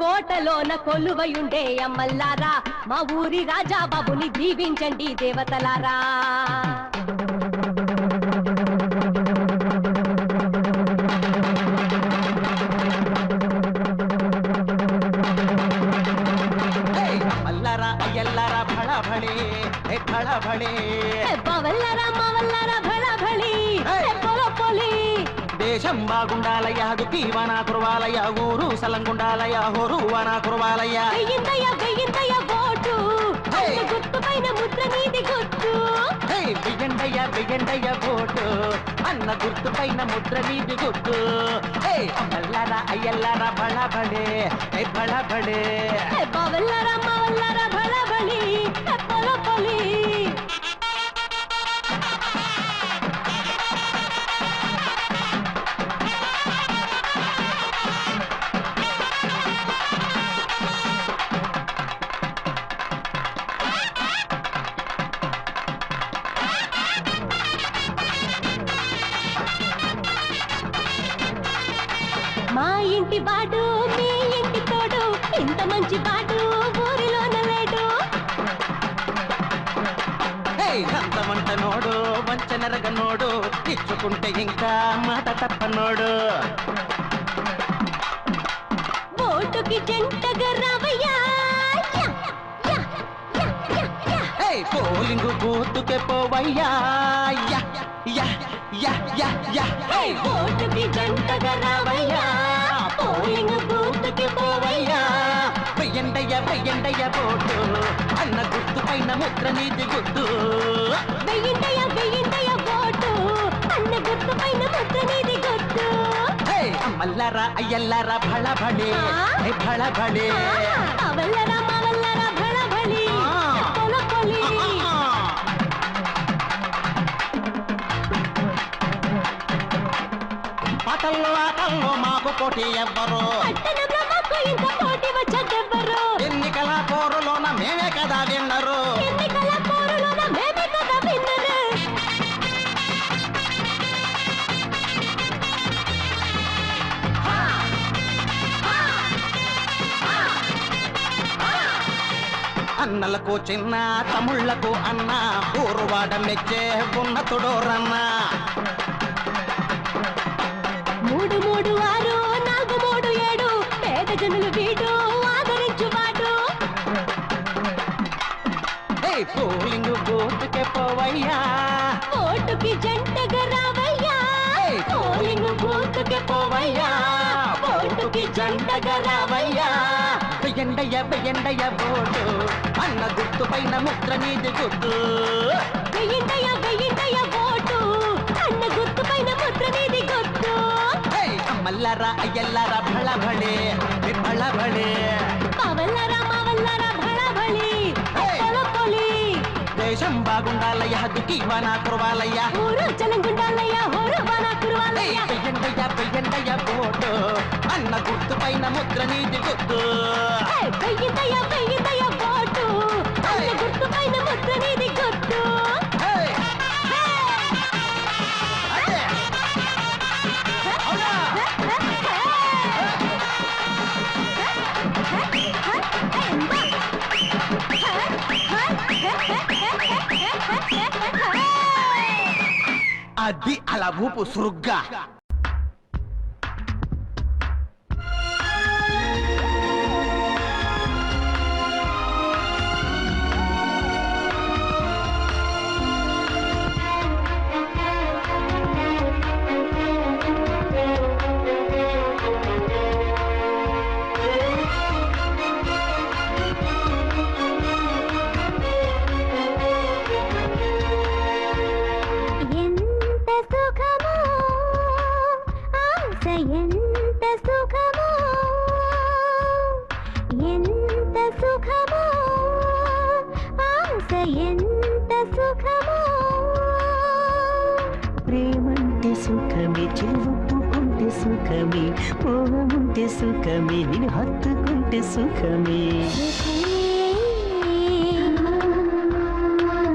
కోటలోన కొలువయుండే అమ్మల్లారా మా ఊరి రాజా బాబుని దీవించండి దేవతలారా. మల్లారా అయ్యల్లారా భళ భళే భళ భళే బావల్లారా మావల్లారా భళ భళి పొల పొలి. దేశం బాగుండాలయ్యా దుఃఖీవనా కురవాలయ్యా ఊరు సలంగుండాలయ్యా హోరువనా కురవాలయ్యా. వెయ్యిందయ్య ఓటు గుర్తు పైన ముద్ర నీది గుర్తు. వెయ్యండయ్య ఓటు అన్న గుర్తు పైన ముద్ర నీది గుర్తు. మల్లారా అయ్యల్లారా భళ భళే భళ భళే బావల్లారా మావల్లారా భళ భళి పొల పొలి. మా ఇంటి బాడు మీ ఇంటి తోడు ఇంత మంచి బాడు ఊరిలోన లేడు. అంతమంట నోడు వంచ నెరగ నోడు ఇచ్చుకుంటే ఇంకా మాట తప్పనోడు. ఓటుకి జంటగా రావయ్యా పోలింగు బూతుకే పోవయ్యా. ఓటుకి జంటగా రావయ్యా పోలింగు బూతుకే పోవయ్యా. వెయ్యండయ్య ఓటు అన్న గుర్తు పైన ముద్ర నీది గుర్తు. వెయ్యిందయ్య ఓటు అన్న గుర్తు పైన ముద్ర నీది గుర్తు. మల్లారా అయ్యల్లారా భళ భళే భళ భళే అవల్లరా మావల్లరా భళ భళి పొల పొలి. ఆటల్లో మాకు పోటీ ఎవ్వరు పట్టణంలో మాకు ఇంత పోటీ వచ్చేదెవ్వరు. ఎన్నికల పోరులోన మేమే కదా విన్నరు. ఎన్నికల పోరులోన మేమే కదా విన్నరు. అన్నలకు చిన్న తమ్ముళ్లకు అన్న ఊరువాడ మెచ్చే ఉన్నతుడోరన్న. 3 3 6 4 3 7 పేద జనులు వీడు ఆదరించువాడు. పోలింగు బూతుకే పోవయ్యా ఓటుకి జంటగా రావయ్యా. పోలింగు బూతుకే పోవయ్యా ఓటుకి జంటగా రావయ్యా. వెయ్యండయ్య ఓటు అన్న గుర్తు పైన ముద్ర నీది గుర్తు. వెయ్యిందయ్య ఓటు అన్న గుర్తు పైన ముద్ర నీది గుర్తు. మల్లారా అయ్యల్లారా భళ భళే భళ భళే మావల్లారా భళ భళి పొల పొలి. దేశం బాగుండాలయ్యా దుఃఖీవనా కురవాలయ్యా ఊరు చలంగుండాలయ్యా హోరువనా కురవాలయ్యా. వెయ్యండయ్య ఓటు అన్న గుర్తు పైన ముద్ర నీది గుర్తు. వెయ్యిందయ్య ఓటు అన్న గుర్తు పైన ముద్ర నీది గుర్తు. అది అలా ఊపు సురుగ్గా. ఎంత సుఖమో ప్రేమంటే సుఖమే చెవుపుకుంటే సుఖమే మోహముంటే సుఖమే నిన్ను హత్తుకుంటే సుఖమే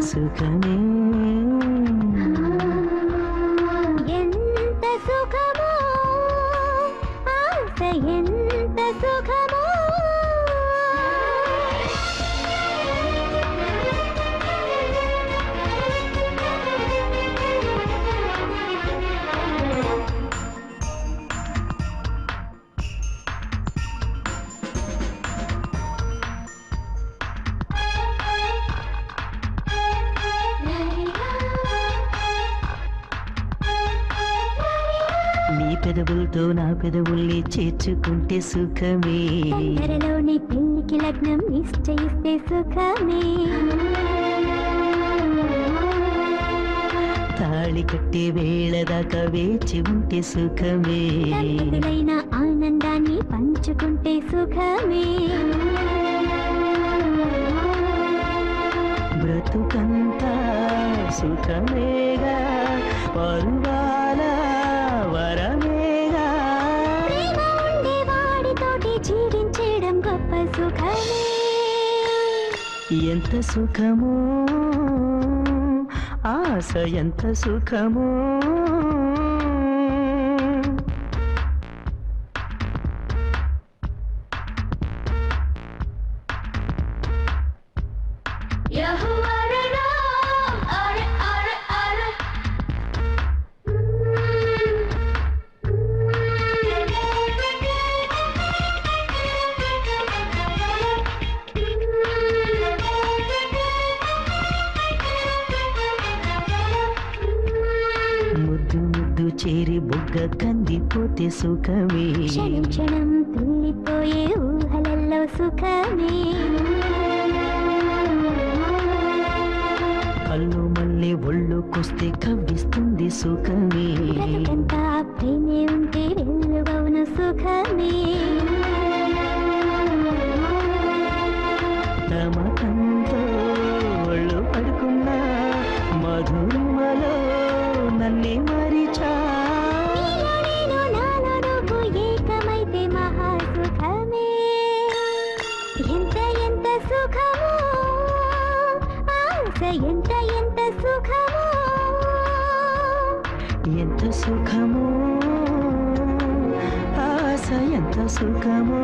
సుఖమే ఎంత సుఖమో ఆశ ఎంత సుఖమో పెదవులతో నా పెదవుల్ని చేర్చుకుంటే సుఖమే తొందరలోనే పెళ్లికి లగ్నం నిశ్చయిస్తే సుఖమే తాళి కట్టే వేళ దాకా వేచి ఉంటే సుఖమే దంపతులైన ఆనందాన్ని పంచుకుంటే సుఖమే బ్రతుకంతా సుఖమేగా పరువాల వరమేగా ప్రేమ ఉండే వాడితోటి జీవించడం గొప్ప సుఖమే ఎంత సుఖమో ఆశ ఎంత సుఖమో ముద్దు ముద్దు చేరి బుగ్గ కందిపోతే సుఖమే క్షణం క్షణం తుల్లిపోయే ఊహలల్లో సుఖమే కళ్ళు మళ్ళీ ఒళ్ళుకొస్తే కవ్విస్తుంది సుఖమే బ్రతుకంతా ప్రేమే ఉంటే వెల్లువవును సుఖమే తమకంతో ఒళ్ళు పడుకున్న మధురిమలో నన్నే మరిచా నీలో నేను నాలో నువ్వు ఏకమైతే మహాసుఖమే ఎంత ఎంత సుఖమో ఆశ ఎంత ఎంత సుఖమో ఎంత సుఖమో ఆశ ఎంత సుఖమో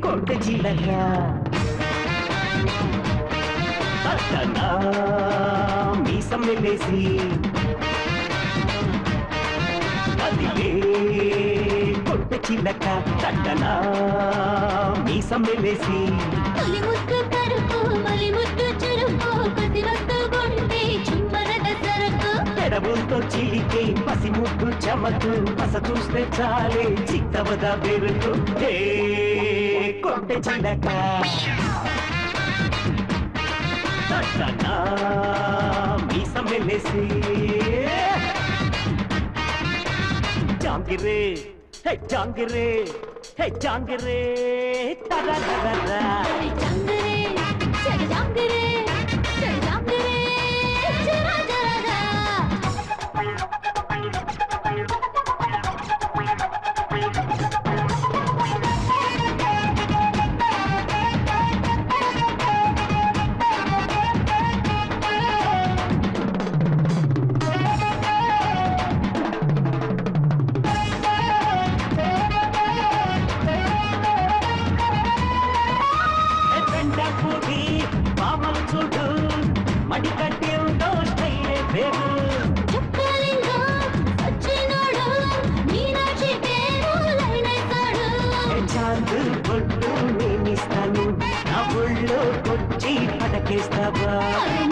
కొంట చిలక అట్టనా మీసం వెళ్ళేసి అదిలే కొంట చిలక అట్టనా మీసం వెళ్ళేసి తొలి ముద్దు కరుపు మలి ముద్దు చెరుపు కొద్ది వస్తు గుండె చుమ్మరద సరకు పెడబులతో చిలికే పసి ముద్దు చమకు పస చూస్తే చాలే చిత్తవద బెరుకు కొంట చిలక అట్టనా మీసం వెళ్ళేసి జాంగిరే హే జాంగిరే హే జాంగిరే తర జంగరే జగ జంగరే జగ జంగరే జరా జరా చూడు మడి కట్టి ఉందో స్టైలే పేరు చుక్కలింగో వచ్చినోడు మీనాక్షి పేరు లైనేస్తాడు చాందు పొట్టు నేనిస్తాను నా ఒళ్ళో కొచ్చి పడకేస్తావా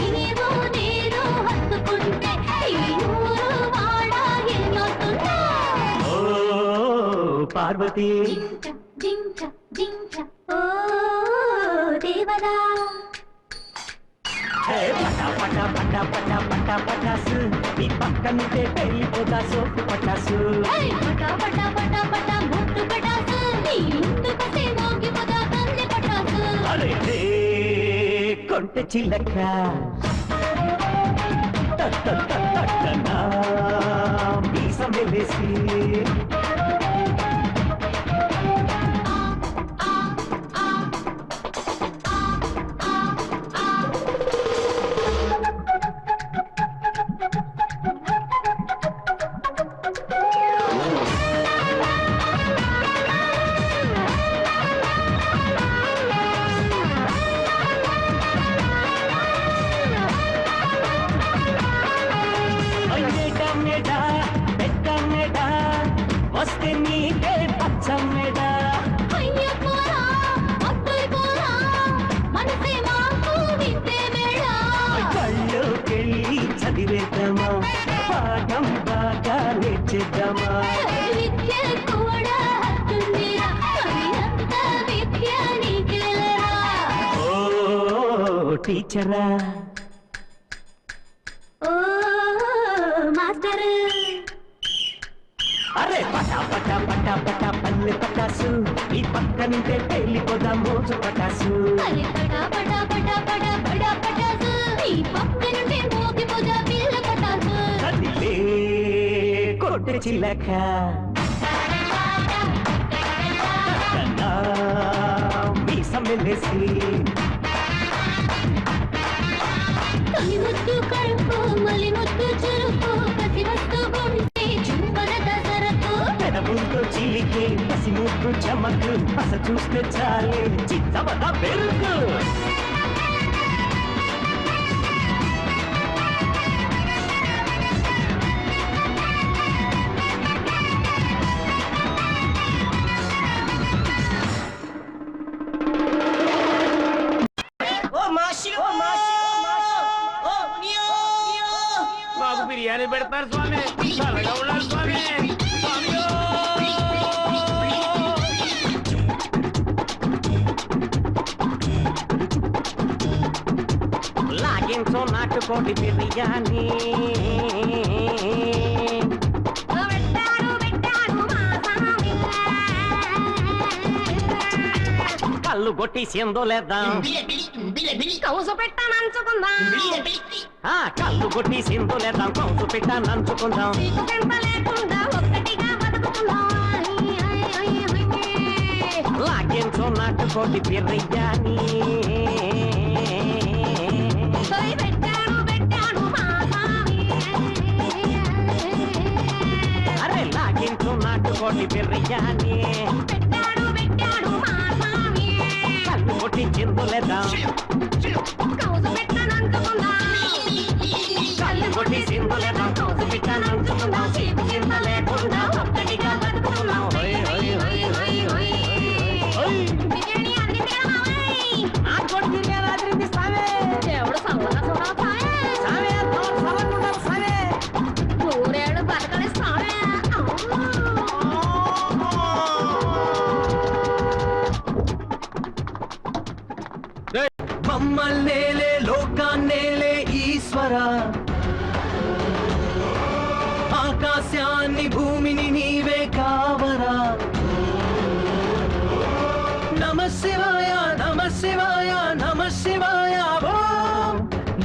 నీవు నేను హత్తుకుంటే ఈ ఊరు వాడ ఎన్నోతుందా ఓ పార్వతి జింక జింక ఓ దేవదా పటా పటా పటా పటా పటా పటాసు నీ పక్కనుంటే పెళ్ళిపోతా సోపు పటాసు పటా పటా పటా పటా ముట్టు పటాసు నీ ఇందుకొస్తే మోగిపోదా తల్లి పటాసు అరే కొంట చిలక తట్టనా మీసం వెలేసి వస్తే నీకే పచ్చమెడ అయ్య పోరా అత్తయ్య పోరా మనసే మాకు వింటే మేళ కళ్ళుకెళ్ళి చదివేద్దామా పాఠం బాగా నేర్చేద్దామా విద్య కూడా హక్కుందిరా మరి అంత విద్య నీకెలరా ఓ టీచరా ఓ మాస్టర్ అరే పటా పటా పటా పటా పల్లె పటాసు ఈ పక్క నుంటే పెళ్ళిపోదాం మోజు పటాసు అరే పడా పడా పడా పడా పడా పటాసు ఈ పక్క నుండి మోగిపోదా పిల్ల పటాసు కదిలే కొట్టు చిల్లక మీ సమ్మెలేసి తొలి ముద్దు కడుపు మలి ముద్దు చురుకు పసి వస్తు గుంటే చుంబన దసరకు పెదవుతో చిలికే పసి ముద్దు చమకు పస చూస్తే చాలే చిత్తవద పెరుగు బాబు బిర్యానీ పెడతారు స్వామి చల్లగా ఉండాలి స్వామి స్వామియో! లాగించో నాటుకోటి బిర్యానీ కళ్ళు కొట్టి సిందులేద్దాం కౌసు పెట్టానంచుకుందాం కళ్ళు కొట్టి సిందులేద్దాం కౌసు పెట్టా నంచుకుందాం పెంట లేకుండా ఒక్కటిగా బతుకుతున్నాం లాగించో నాటుకోటి బిర్యానీ పెట్టాడు మా స్వామి అరే లాగించో నాటుకోటి బిర్యానీ పెట్టాడు మా స్వామి కళ్ళు కొట్టి సిందులేద్దాం కౌసు పెట్టానంచుకుందాం కళ్ళు కొట్టి సిందులేద్దాం కౌసు పెట్టా నంచుకుందాం చీపు చింత లేకుండా ఒక్కటిగా బతుకుతున్నాం హోయ్ హోయ్ హోయ్ హోయ్ హోయ్ హోయ్ బిర్యానీ అన్ని తినమావయ్ నాటుకోటి బిర్యానీ అదిరింది సామే దేవుడు సల్లగా చూడాలి సామే సలంగా ఉండాలి సామే నూరేళ్ళు బతకలి స్వామి మమ్మల్నేలే లోకాన్నేలే ఈశ్వర ఆకాశాన్ని భూమిని నీవే కావరా నమ శివాయ నమ శివాయ నమ శివాయ ఓం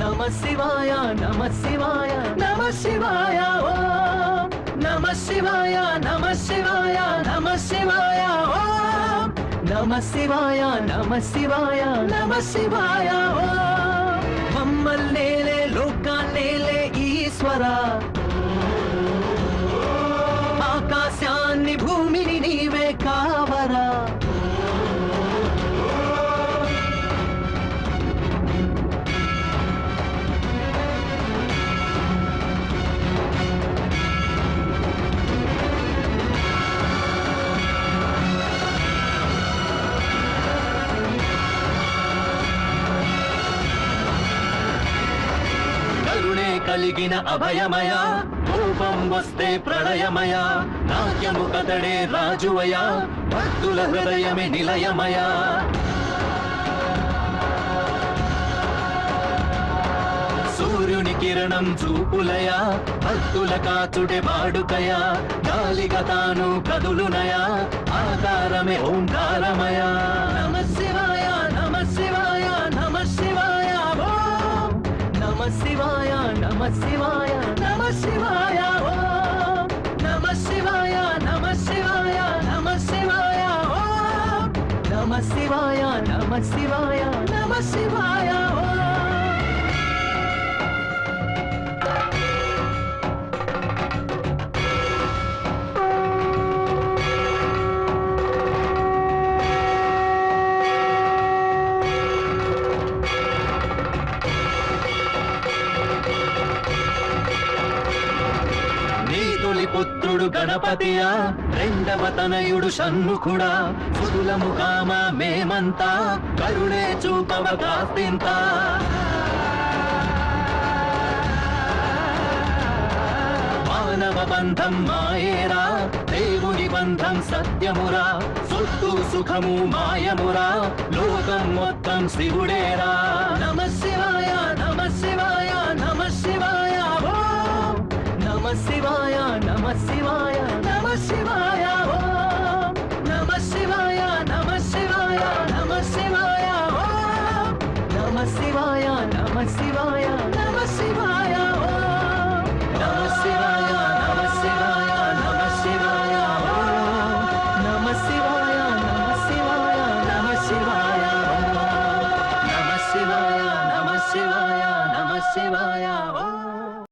నమ శివాయ నమ శివాయ నమ శివాయ ఓం నమ శివాయ నమ శివాయ నమ శివాయ ఓం నమ శివాయ నమ శివాయ నమ శివాయ ఓం మమ్మల్నేలే లోకాన్నేలే ఈశ్వర ఆకాశాన్ని భూమిని నీవే కావరా కరుణే కలిగిన అభయమయ రూపం వస్తే ప్రళయమయ నాట్యము కదడే రాజువయ భక్తుల హృదయమే నిలయమయ సూర్యుని కిరణం చూపులయ భక్తుల కాచుడే వాడుకయ గాలిగా తాను కదులునయ ఆకారమే ఓంకారమయ నమ శివాయ నమ శివాయ నమ శివాయ ఓం నమ శివాయ నమ శివాయ నమ శివాయ ఓం నమ శివాయ నమ శివాయ నమ శివాయ ఓం నమ శివాయ నమ శివాయ నమ శివాయ ఓం పుత్రుడు తనయుడు గణపతియా రెండవ తనయుడు షణ్ముఖుడా సుతులము కామ మేమంతా కరుణే చూపవ కాస్తింత మానవ బంధం మాయేరా దేవుని బంధం సత్యమురా సొత్తు సుఖము మాయమురా లోకం మొత్తం శివుడేరా నమ శివాయ నమ శివాయ నమ శివాయ ఓ నమ శివాయ నమ శివాయ నమ శివాయ